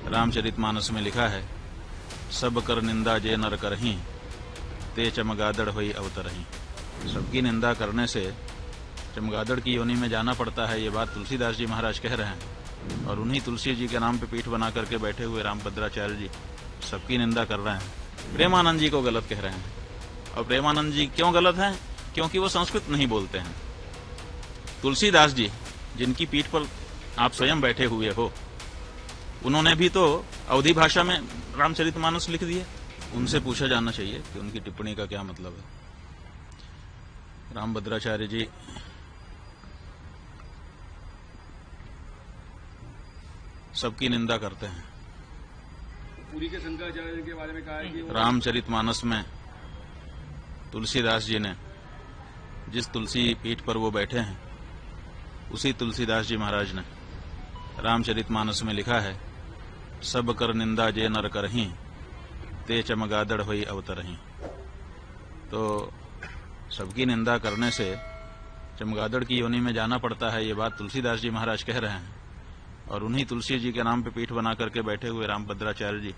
रामचरितमानस में लिखा है, सब कर निंदा जे नर करहीं, ते चमगादड़ होई अवतरहीं। सबकी निंदा करने से चमगादड़ की योनि में जाना पड़ता है, ये बात तुलसीदास जी महाराज कह रहे हैं। और उन्हीं तुलसी जी के नाम पे पीठ बना करके बैठे हुए रामभद्राचार्य जी सबकी निंदा कर रहे हैं। प्रेमानंद जी को गलत कह रहे हैं। और प्रेमानंद जी क्यों गलत हैं? क्योंकि वो संस्कृत नहीं बोलते हैं। तुलसीदास जी जिनकी पीठ पर आप स्वयं बैठे हुए हो, उन्होंने भी तो अवधी भाषा में रामचरितमानस लिख दिए। उनसे पूछा जाना चाहिए कि उनकी टिप्पणी का क्या मतलब है। रामभद्राचार्य जी सबकी निंदा करते हैं। पूरी के शंकराचार्य के बारे में कहा है कि रामचरितमानस में तुलसीदास जी ने जिस तुलसी पीठ पर वो बैठे हैं, उसी तुलसीदास जी महाराज ने रामचरितमानस में लिखा है, सब कर निंदा जे नर करहीं, ते चमगादड़ होई अवतरहीं। तो सबकी निंदा करने से चमगादड़ की योनि में जाना पड़ता है, ये बात तुलसीदास जी महाराज कह रहे हैं। और उन्हीं तुलसी जी के नाम पे पीठ बना करके बैठे हुए रामभद्राचार्य जी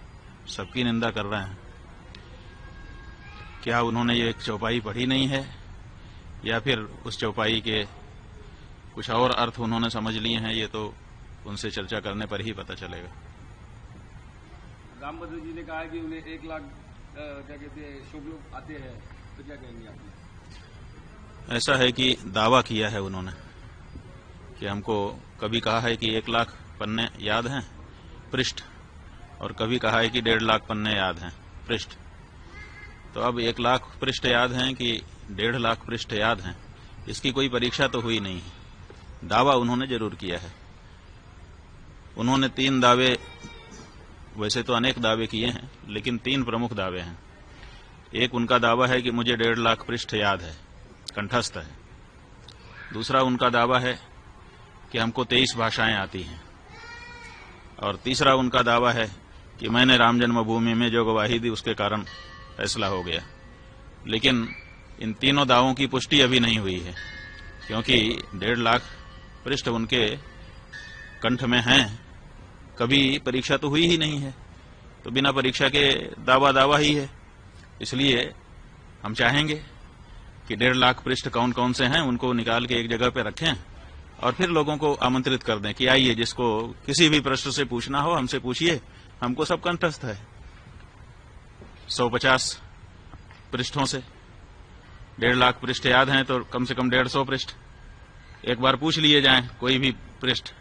सबकी निंदा कर रहे हैं। क्या उन्होंने ये एक चौपाई पढ़ी नहीं है, या फिर उस चौपाई के कुछ और अर्थ उन्होंने समझ लिए हैं? ये तो उनसे चर्चा करने पर ही पता चलेगा। रामभद्र जी ने कहा है कि उन्हें 1 लाख क्या कहते हैं शुभ लोग आते हैं, तो क्या कहेंगे आप? ऐसा है कि दावा किया है उन्होंने कि हमको कभी कहा है कि 1 लाख पन्ने याद हैं पृष्ठ, और कभी कहा है कि 1.5 लाख पन्ने याद हैं पृष्ठ। तो अब 1 लाख पृष्ठ याद हैं कि 1.5 लाख पृष्ठ याद हैं, इसकी कोई परीक्षा तो हुई नहीं है। दावा उन्होंने जरूर किया है। उन्होंने 3 दावे, वैसे तो अनेक दावे किए हैं, लेकिन 3 प्रमुख दावे हैं। एक उनका दावा है कि मुझे 1.5 लाख पृष्ठ याद है, कंठस्थ है। दूसरा उनका दावा है कि हमको 23 भाषाएं आती हैं। और तीसरा उनका दावा है कि मैंने राम जन्मभूमि में जो गवाही दी उसके कारण फैसला हो गया। लेकिन इन तीनों दावों की पुष्टि अभी नहीं हुई है, क्योंकि 1.5 लाख पृष्ठ उनके कंठ में हैं। कभी परीक्षा तो हुई ही नहीं है, तो बिना परीक्षा के दावा ही है। इसलिए हम चाहेंगे कि 1.5 लाख पृष्ठ कौन कौन से हैं उनको निकाल के एक जगह पे रखें, और फिर लोगों को आमंत्रित कर दें कि आइए, जिसको किसी भी प्रश्न से पूछना हो हमसे पूछिए, हमको सब कंठस्थ है। 150 पृष्ठों से 1.5 लाख पृष्ठ याद हैं, तो कम से कम 150 पृष्ठ एक बार पूछ लिए जाएं, कोई भी पृष्ठ,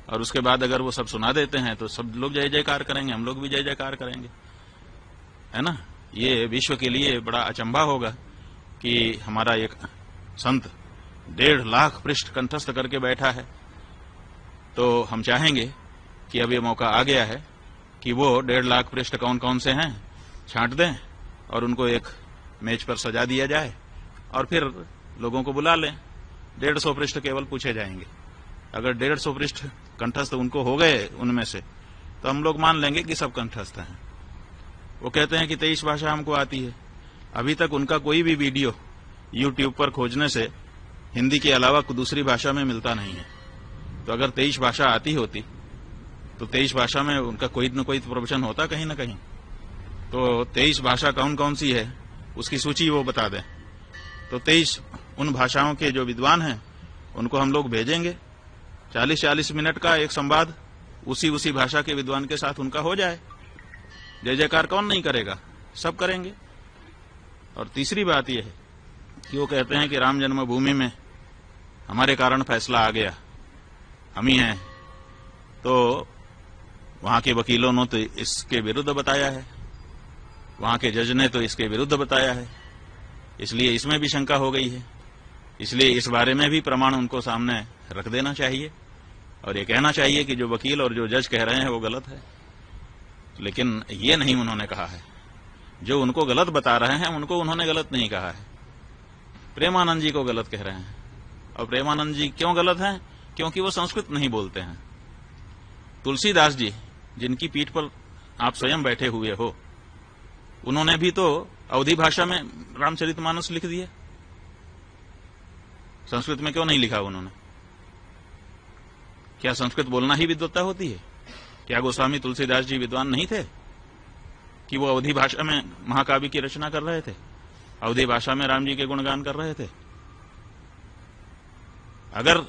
और उसके बाद अगर वो सब सुना देते हैं तो सब लोग जय जयकार करेंगे, हम लोग भी जय जयकार करेंगे, है ना। ये विश्व के लिए बड़ा अचंभा होगा कि हमारा एक संत 1.5 लाख पृष्ठ कंठस्थ करके बैठा है। तो हम चाहेंगे कि अब ये मौका आ गया है कि वो 1.5 लाख पृष्ठ कौन कौन से हैं छांट दें, और उनको एक मेज पर सजा दिया जाए, और फिर लोगों को बुला लें। 150 पृष्ठ केवल पूछे जाएंगे। अगर 150 पृष्ठ कंठस्थ उनको हो गए उनमें से, तो हम लोग मान लेंगे कि सब कंठस्थ हैं। वो कहते हैं कि 23 भाषा हमको आती है। अभी तक उनका कोई भी वीडियो YouTube पर खोजने से हिंदी के अलावा दूसरी भाषा में मिलता नहीं है। तो अगर 23 भाषा आती होती तो 23 भाषा में उनका कोई न कोई प्रवचन होता कहीं न कहीं। तो 23 भाषा कौन कौन सी है उसकी सूची वो बता दें। तो 23 उन भाषाओं के जो विद्वान हैं उनको हम लोग भेजेंगे। 40-40 मिनट का एक संवाद उसी भाषा के विद्वान के साथ उनका हो जाए। जय जयकार कौन नहीं करेगा, सब करेंगे। और तीसरी बात यह है कि वो कहते हैं कि राम जन्मभूमि में हमारे कारण फैसला आ गया, हम ही हैं। तो वहां के वकीलों ने तो इसके विरुद्ध बताया है, वहां के जज ने तो इसके विरुद्ध बताया है, इसलिए इसमें भी शंका हो गई है। इसलिए इस बारे में भी प्रमाण उनको सामने रख देना चाहिए, और ये कहना चाहिए कि जो वकील और जो जज कह रहे हैं वो गलत है। लेकिन ये नहीं उन्होंने कहा है। जो उनको गलत बता रहे हैं उनको उन्होंने गलत नहीं कहा है, प्रेमानंद जी को गलत कह रहे हैं। और प्रेमानंद जी क्यों गलत हैं? क्योंकि वो संस्कृत नहीं बोलते हैं। तुलसीदास जी जिनकी पीठ पर आप स्वयं बैठे हुए हो, उन्होंने भी तो अवधी भाषा में रामचरितमानस लिख दिए। संस्कृत में क्यों नहीं लिखा उन्होंने? क्या संस्कृत बोलना ही विद्वत्ता होती है? क्या गोस्वामी तुलसीदास जी विद्वान नहीं थे कि वो अवधी भाषा में महाकाव्य की रचना कर रहे थे, अवधी भाषा में राम जी के गुणगान कर रहे थे? अगर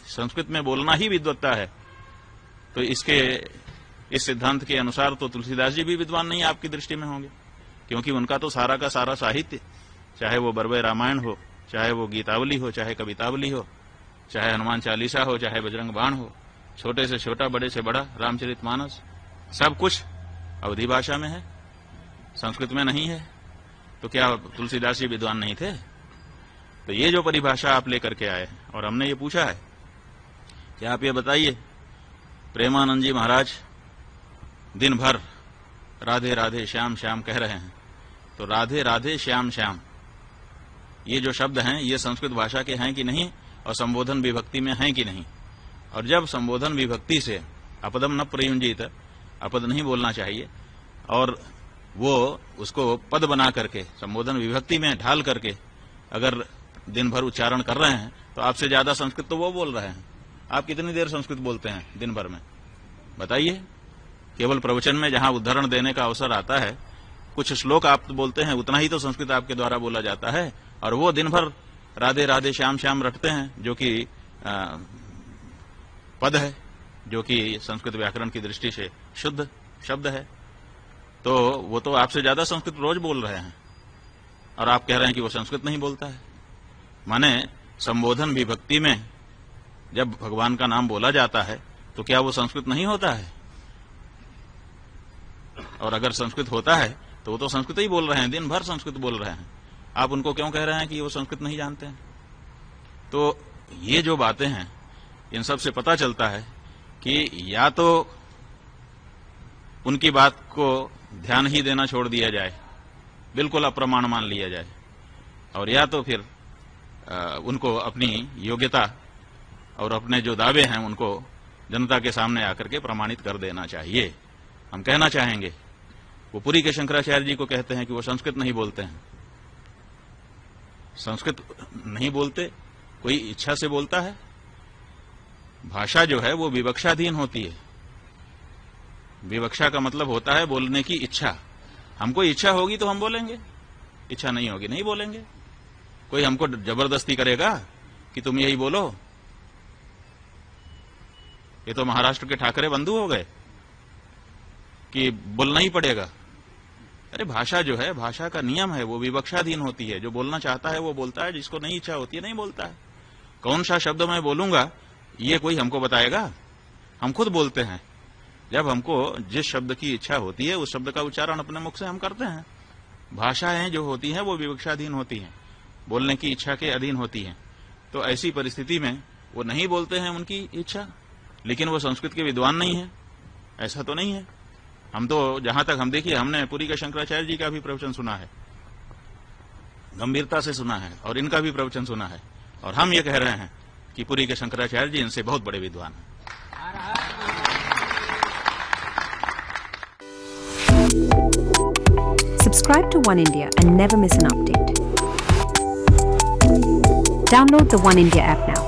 संस्कृत में बोलना ही विद्वत्ता है तो इस सिद्धांत के अनुसार तो तुलसीदास जी भी विद्वान नहीं आपकी दृष्टि में होंगे, क्योंकि उनका तो सारा का सारा साहित्य, चाहे वो बरवे रामायण हो, चाहे वो गीतावली हो, चाहे कवितावली हो, चाहे हनुमान चालीसा हो, चाहे बजरंग बाण हो, छोटे से छोटा बड़े से बड़ा रामचरितमानस, सब कुछ अवधी भाषा में है, संस्कृत में नहीं है। तो क्या तुलसीदास जी विद्वान नहीं थे? तो ये जो परिभाषा आप लेकर के आए और हमने ये पूछा है कि आप ये बताइए, प्रेमानंद जी महाराज दिन भर राधे राधे श्याम श्याम कह रहे हैं, तो राधे राधे श्याम श्याम ये जो शब्द हैं ये संस्कृत भाषा के हैं कि नहीं, और संबोधन विभक्ति में हैं कि नहीं? और जब संबोधन विभक्ति से अपदम न प्रयुंजित, अपद नहीं बोलना चाहिए, और वो उसको पद बना करके संबोधन विभक्ति में ढाल करके अगर दिन भर उच्चारण कर रहे हैं तो आपसे ज्यादा संस्कृत तो वो बोल रहे हैं। आप कितनी देर संस्कृत बोलते हैं दिन भर में? बताइए। केवल प्रवचन में जहां उदाहरण देने का अवसर आता है, कुछ श्लोक आप बोलते हैं, उतना ही तो संस्कृत आपके द्वारा बोला जाता है, और वो दिन भर राधे राधे श्याम श्याम रटते हैं, जो कि पद है, जो कि संस्कृत व्याकरण की दृष्टि से शुद्ध शब्द है। तो वो तो आपसे ज्यादा संस्कृत रोज बोल रहे हैं, और आप कह रहे हैं कि वो संस्कृत नहीं बोलता है। माने संबोधन विभक्ति में जब भगवान का नाम बोला जाता है तो क्या वो संस्कृत नहीं होता है? और अगर संस्कृत होता है तो वो तो संस्कृत ही बोल रहे हैं, दिन भर संस्कृत बोल रहे हैं। आप उनको क्यों कह रहे हैं कि वो संस्कृत नहीं जानते हैं? तो ये जो बातें हैं, इन सब से पता चलता है कि या तो उनकी बात को ध्यान ही देना छोड़ दिया जाए, बिल्कुल अप्रमाण मान लिया जाए, और या तो फिर उनको अपनी योग्यता और अपने जो दावे हैं उनको जनता के सामने आकर के प्रमाणित कर देना चाहिए। हम कहना चाहेंगे, वो पुरी के शंकराचार्य जी को कहते हैं कि वो संस्कृत नहीं बोलते हैं। संस्कृत नहीं बोलते, कोई इच्छा से बोलता है? भाषा जो है वो विवक्षाधीन होती है। विवक्षा का मतलब होता है बोलने की इच्छा। हमको इच्छा होगी तो हम बोलेंगे, इच्छा नहीं होगी नहीं बोलेंगे। कोई हमको जबरदस्ती करेगा कि तुम यही बोलो? ये तो महाराष्ट्र के ठाकरे बंधु हो गए कि बोलना ही पड़ेगा। अरे भाषा जो है, भाषा का नियम है, वो विवक्षाधीन होती है। जो बोलना चाहता है वो बोलता है, जिसको नहीं इच्छा होती है नहीं बोलता है। कौन सा शब्द मैं बोलूंगा ये कोई हमको बताएगा? हम खुद बोलते हैं। जब हमको जिस शब्द की इच्छा होती है उस शब्द का उच्चारण अपने मुख से हम करते हैं। भाषाएं जो होती हैं वो विवक्षाधीन होती हैं, बोलने की इच्छा के अधीन होती हैं। तो ऐसी परिस्थिति में वो नहीं बोलते हैं उनकी इच्छा, लेकिन वो संस्कृत के विद्वान नहीं है, ऐसा तो नहीं है। हम तो जहां तक हम देखिए, हमने पुरी के शंकराचार्य जी का भी प्रवचन सुना है, गंभीरता से सुना है, और इनका भी प्रवचन सुना है, और हम ये कह रहे हैं कि पुरी के शंकराचार्य जी इनसे बहुत बड़े विद्वान हैं। Subscribe to One India and never miss an update. Download the One India app now.